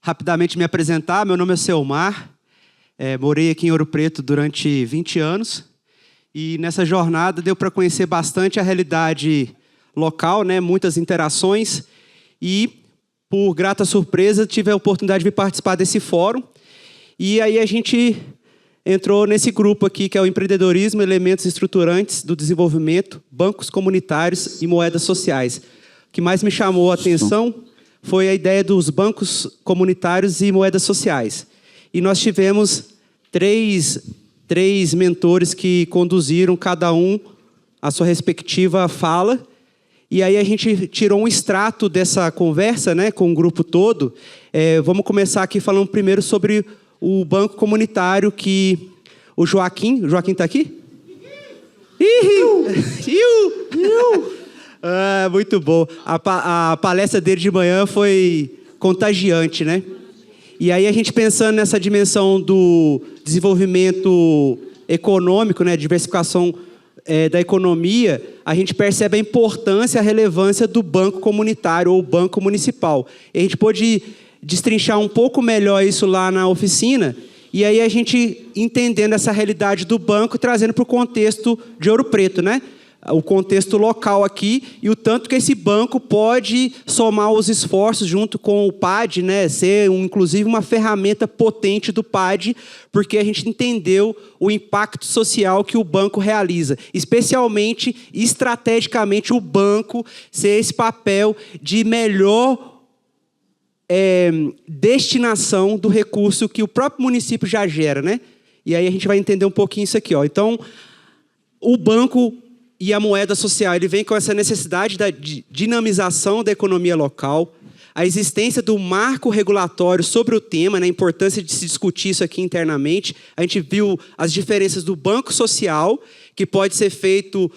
rapidamente me apresentar. Meu nome é Selmar, morei aqui em Ouro Preto durante 20 anos e nessa jornada deu para conhecer bastante a realidade local, né? Muitas interações e, por grata surpresa, tive a oportunidade de vir participar desse fórum e aí a gente entrou nesse grupo aqui, que é o empreendedorismo, elementos estruturantes do desenvolvimento, bancos comunitários e moedas sociais. O que mais me chamou a atenção foi a ideia dos bancos comunitários e moedas sociais. E nós tivemos três mentores que conduziram cada um a sua respectiva fala. E aí a gente tirou um extrato dessa conversa, né, com o grupo todo. Vamos começar aqui falando primeiro sobre o banco comunitário que o Joaquim está aqui? Muito bom. A palestra dele de manhã foi contagiante, né? E aí a gente pensando nessa dimensão do desenvolvimento econômico, né, diversificação da economia, a gente percebe a importância e a relevância do banco comunitário ou banco municipal. E a gente pôde destrinchar um pouco melhor isso lá na oficina, e aí a gente entendendo essa realidade do banco, trazendo para o contexto de Ouro Preto, né? O contexto local aqui, e o tanto que esse banco pode somar os esforços junto com o PAD, né? Ser, inclusive, uma ferramenta potente do PAD, porque a gente entendeu o impacto social que o banco realiza, especialmente, estrategicamente, o banco ser esse papel de melhor destinação do recurso que o próprio município já gera, né? E aí a gente vai entender um pouquinho isso aqui, ó. Então, o banco e a moeda social, ele vem com essa necessidade da dinamização da economia local, a existência do marco regulatório sobre o tema, né, a importância de se discutir isso aqui internamente. A gente viu as diferenças do banco social, que pode ser feito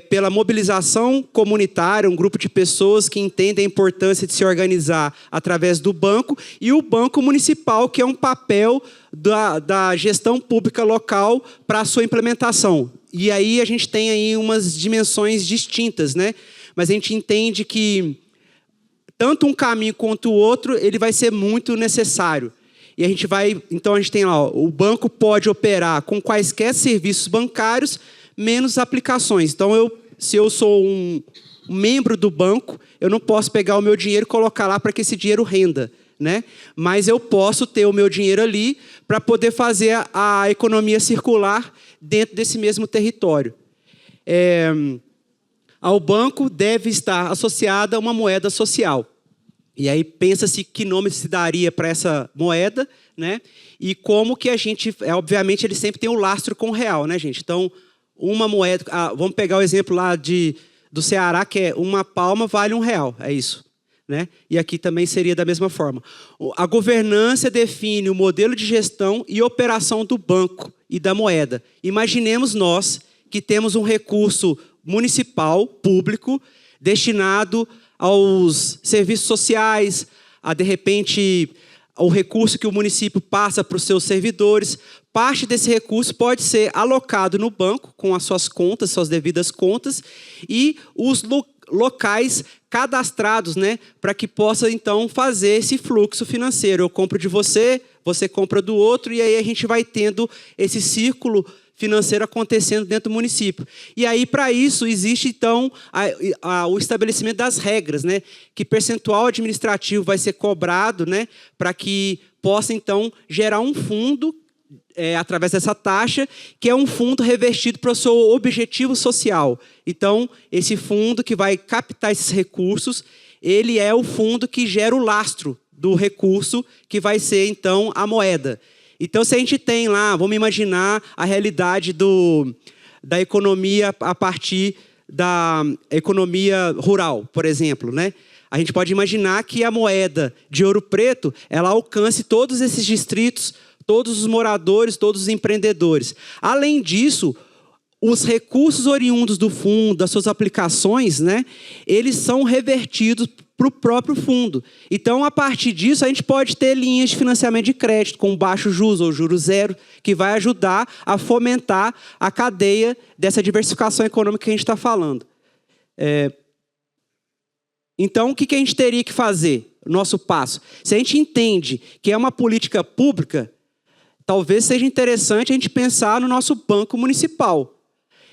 pela mobilização comunitária, um grupo de pessoas que entendem a importância de se organizar através do banco, e o banco municipal, que é um papel da gestão pública local para a sua implementação. E aí a gente tem aí umas dimensões distintas, né? Mas a gente entende que tanto um caminho quanto o outro, ele vai ser muito necessário. E a gente vai, então a gente tem lá, ó, o banco pode operar com quaisquer serviços bancários, menos aplicações. Então, se eu sou um membro do banco, eu não posso pegar o meu dinheiro e colocar lá para que esse dinheiro renda, né? Mas eu posso ter o meu dinheiro ali para poder fazer a economia circular dentro desse mesmo território. Ao banco deve estar associada uma moeda social. E aí pensa-se que nome se daria para essa moeda, né? E como que a gente... obviamente, ele sempre tem um lastro com o real, né, gente? Então, uma moeda... vamos pegar o exemplo lá do Ceará, que é uma palma vale R$1, é isso, né? E aqui também seria da mesma forma. A governança define o modelo de gestão e operação do banco e da moeda. Imaginemos nós que temos um recurso municipal, público, destinado aos serviços sociais, de repente, o recurso que o município passa para os seus servidores. Parte desse recurso pode ser alocado no banco, com as suas contas, suas devidas contas, e os locais cadastrados, né, para que possa, então, fazer esse fluxo financeiro. Eu compro de você, você compra do outro, e aí a gente vai tendo esse círculo financeiro acontecendo dentro do município. E aí, para isso, existe, então, o estabelecimento das regras, né? Que percentual administrativo vai ser cobrado, né? Para que possa, então, gerar um fundo, através dessa taxa, que é um fundo revestido para o seu objetivo social. Então, esse fundo que vai captar esses recursos, ele é o fundo que gera o lastro do recurso, que vai ser, então, a moeda. Então, se a gente tem lá, vamos imaginar a realidade da economia a partir da economia rural, por exemplo, né? A gente pode imaginar que a moeda de Ouro Preto, ela alcance todos esses distritos, todos os moradores, todos os empreendedores. Além disso, os recursos oriundos do fundo, das suas aplicações, né, eles são revertidos para o próprio fundo. Então, a partir disso, a gente pode ter linhas de financiamento de crédito com baixo juros ou juros zero, que vai ajudar a fomentar a cadeia dessa diversificação econômica que a gente está falando. Então, o que a gente teria que fazer? nosso passo. Se a gente entende que é uma política pública, talvez seja interessante a gente pensar no nosso banco municipal.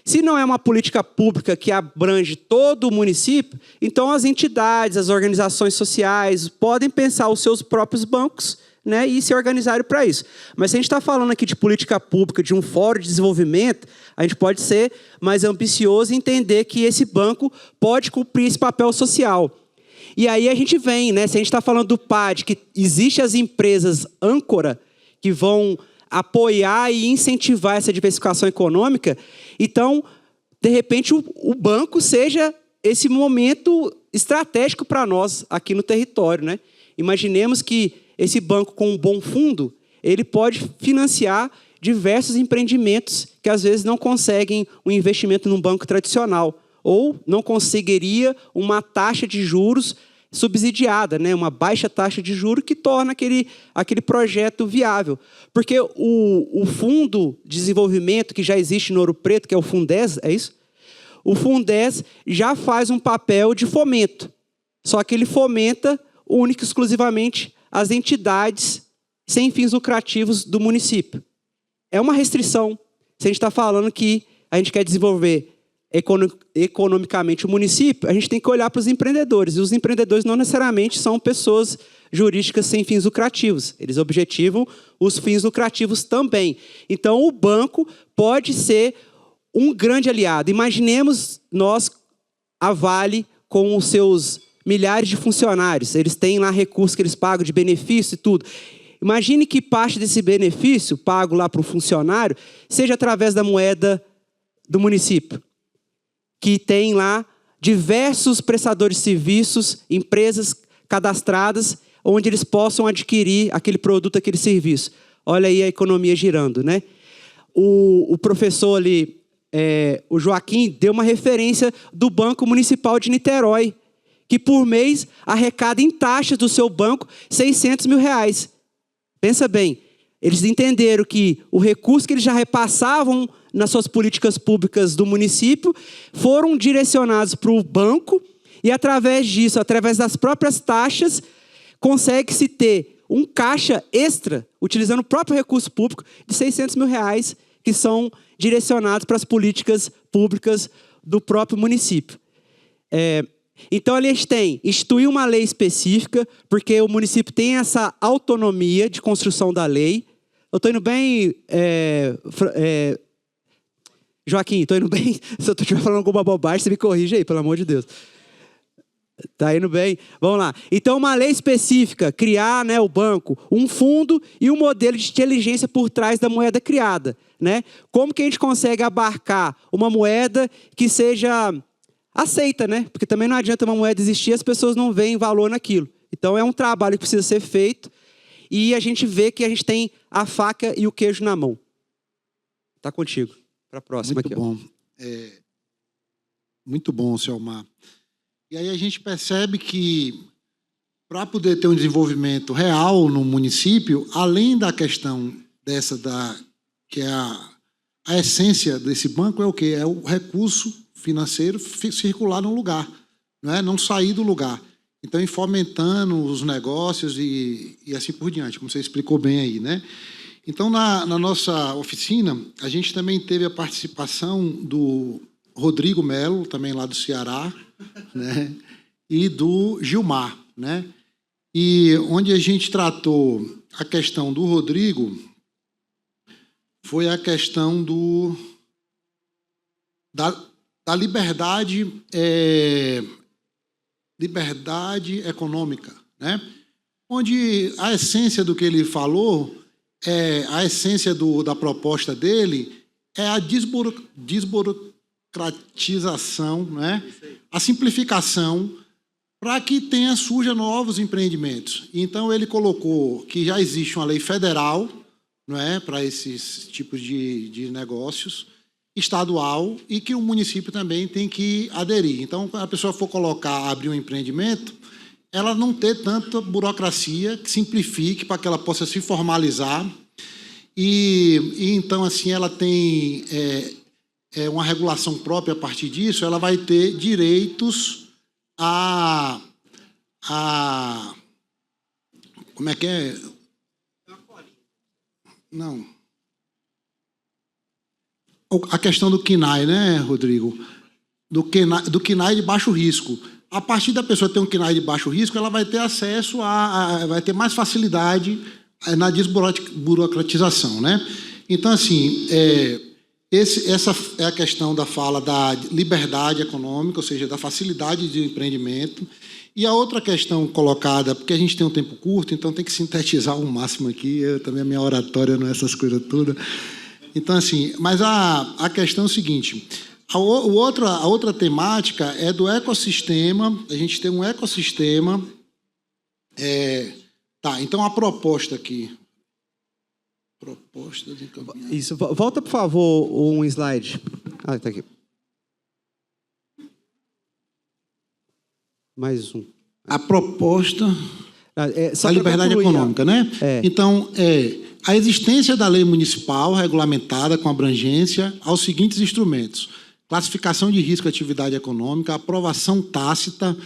Se não é uma política pública que abrange todo o município, então as entidades, as organizações sociais podem pensar os seus próprios bancos, né, e se organizarem para isso. Mas se a gente está falando aqui de política pública, de um fórum de desenvolvimento, a gente pode ser mais ambicioso e entender que esse banco pode cumprir esse papel social. E aí a gente vem, né, se a gente está falando do PAD, que existem as empresas âncora que vão apoiar e incentivar essa diversificação econômica, então, de repente, o banco seja esse momento estratégico para nós aqui no território, né? Imaginemos que esse banco, com um bom fundo, ele pode financiar diversos empreendimentos que, às vezes, não conseguem um investimento num banco tradicional, ou não conseguiria uma taxa de juros subsidiada, né? Uma baixa taxa de juros que torna aquele projeto viável. Porque o Fundo de Desenvolvimento que já existe no Ouro Preto, que é o Fundez, é isso? O Fundez já faz um papel de fomento, só que ele fomenta única e exclusivamente as entidades sem fins lucrativos do município. É uma restrição. Se a gente está falando que a gente quer desenvolver economicamente o município, a gente tem que olhar para os empreendedores. E os empreendedores não necessariamente são pessoas jurídicas sem fins lucrativos. Eles objetivam os fins lucrativos também. Então, o banco pode ser um grande aliado. Imaginemos nós, a Vale, com os seus milhares de funcionários. Eles têm lá recursos que eles pagam de benefício e tudo. Imagine que parte desse benefício pago lá para o funcionário seja através da moeda do município, que tem lá diversos prestadores de serviços, empresas cadastradas, onde eles possam adquirir aquele produto, aquele serviço. Olha aí a economia girando, né? O professor ali, o Joaquim, deu uma referência do Banco Municipal de Niterói, que por mês arrecada em taxas do seu banco R$600 mil. Pensa bem, eles entenderam que o recurso que eles já repassavam nas suas políticas públicas do município foram direcionados para o banco e, através disso, através das próprias taxas, consegue-se ter um caixa extra, utilizando o próprio recurso público, de R$600 mil, que são direcionados para as políticas públicas do próprio município. Então, ali a gente tem instituir uma lei específica, porque o município tem essa autonomia de construção da lei. Eu estou indo bem... Joaquim, estou indo bem? Se eu estiver falando alguma bobagem, você me corrige aí, pelo amor de Deus. Está indo bem? Vamos lá. Então, uma lei específica, criar, né, o banco, um fundo e um modelo de inteligência por trás da moeda criada, né? Como que a gente consegue abarcar uma moeda que seja aceita, né? Porque também não adianta uma moeda existir e as pessoas não veem valor naquilo. Então, é um trabalho que precisa ser feito e a gente vê que a gente tem a faca e o queijo na mão. Está contigo. Para a próxima. Muito aqui, bom. Muito bom, Selmar. E aí a gente percebe que, para poder ter um desenvolvimento real no município, além da questão que é a essência desse banco, é o quê? É o recurso financeiro circular no lugar, não sair do lugar. Então, ir fomentando os negócios e assim por diante, como você explicou bem aí, né? Então, na nossa oficina, a gente também teve a participação do Rodrigo Melo, também lá do Ceará, né? E do Gilmar, né? E onde a gente tratou a questão do Rodrigo foi a questão da liberdade econômica, né? Onde a essência do que ele falou, a essência da proposta dele é a desburocratização, né? A simplificação para que surja novos empreendimentos. Então, ele colocou que já existe uma lei federal, não é, para esses tipos de negócios, estadual, e que o município também tem que aderir. Então, quando a pessoa for abrir um empreendimento, ela não ter tanta burocracia, que simplifique para que ela possa se formalizar. E então, assim, ela tem uma regulação própria a partir disso, ela vai ter direitos a Como é que é? Não. A questão do KNAI, né, Rodrigo? Do KNAI de baixo risco. A partir da pessoa ter um KNAI de baixo risco, ela vai ter acesso vai ter mais facilidade na desburocratização, né? Então, assim, essa é a questão da fala da liberdade econômica, ou seja, da facilidade de empreendimento. E a outra questão colocada, porque a gente tem um tempo curto, então tem que sintetizar o máximo aqui, também a minha oratória não é essas coisas todas. Então, assim, mas a questão é o seguinte, a outra temática é do ecossistema, a gente tem um ecossistema. Tá, então a proposta aqui. Proposta de encaminhamento. Isso, volta, por favor, um slide. Ah, está aqui. Mais um. A proposta Só da liberdade concluir, econômica, né? Então, a existência da lei municipal regulamentada com abrangência aos seguintes instrumentos: classificação de risco e atividade econômica, aprovação tácita.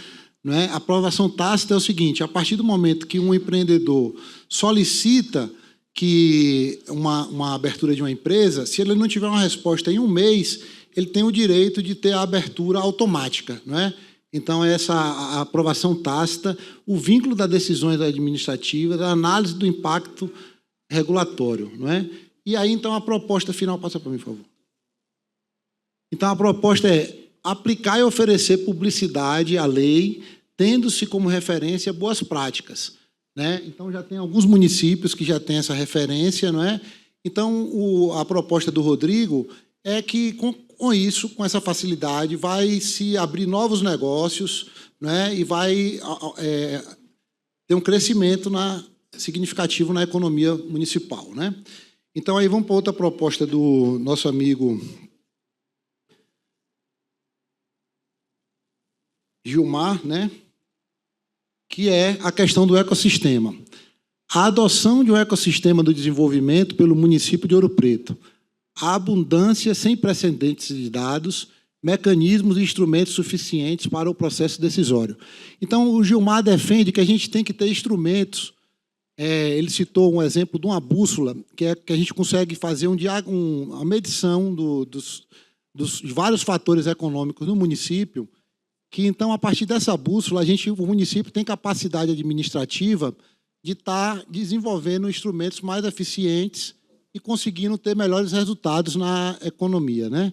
Não é? A aprovação tácita é o seguinte: a partir do momento que um empreendedor solicita que uma abertura de uma empresa, se ele não tiver uma resposta em um mês, ele tem o direito de ter a abertura automática, não é? Então, a aprovação tácita, o vínculo das decisões administrativas, a análise do impacto regulatório, não é? E aí, então, a proposta final, passa para mim, por favor. Então, a proposta é aplicar e oferecer publicidade à lei, tendo-se como referência boas práticas, né? Então, já tem alguns municípios que já têm essa referência, não é? Então, a proposta do Rodrigo é que, com isso, com essa facilidade, vai se abrir novos negócios, né? E vai ter um crescimento significativo na economia municipal, né? Então, aí vamos para outra proposta do nosso amigo Gilmar, né? Que é a questão do ecossistema. A adoção de um ecossistema do desenvolvimento pelo município de Ouro Preto. A abundância sem precedentes de dados, mecanismos e instrumentos suficientes para o processo decisório. Então, o Gilmar defende que a gente tem que ter instrumentos. Ele citou um exemplo de uma bússola, que a gente consegue fazer uma medição dos vários fatores econômicos no município, que, então, a partir dessa bússola, o município tem capacidade administrativa de estar desenvolvendo instrumentos mais eficientes e conseguindo ter melhores resultados na economia, né?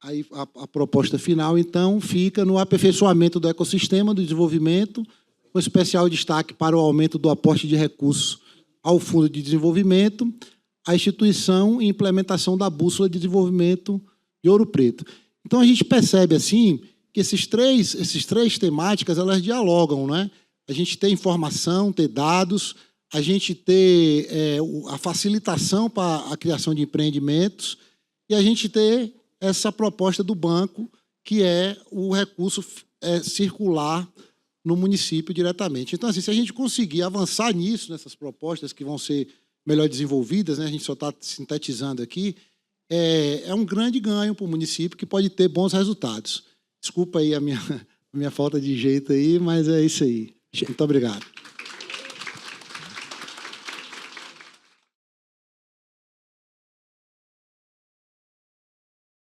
Aí a proposta final, então, fica no aperfeiçoamento do ecossistema do desenvolvimento, com especial destaque para o aumento do aporte de recursos ao Fundo de Desenvolvimento, a instituição e implementação da Bússola de Desenvolvimento de Ouro Preto. Então, a gente percebe, assim, que esses três temáticas, elas dialogam, né? A gente ter informação, ter dados, a gente ter a facilitação para a criação de empreendimentos e a gente ter essa proposta do banco, que é o recurso circular no município diretamente. Então, assim, se a gente conseguir avançar nisso, nessas propostas que vão ser melhor desenvolvidas, né? A gente só está sintetizando aqui, é um grande ganho para o município que pode ter bons resultados. Desculpa aí a minha falta de jeito aí, mas é isso aí. Muito obrigado.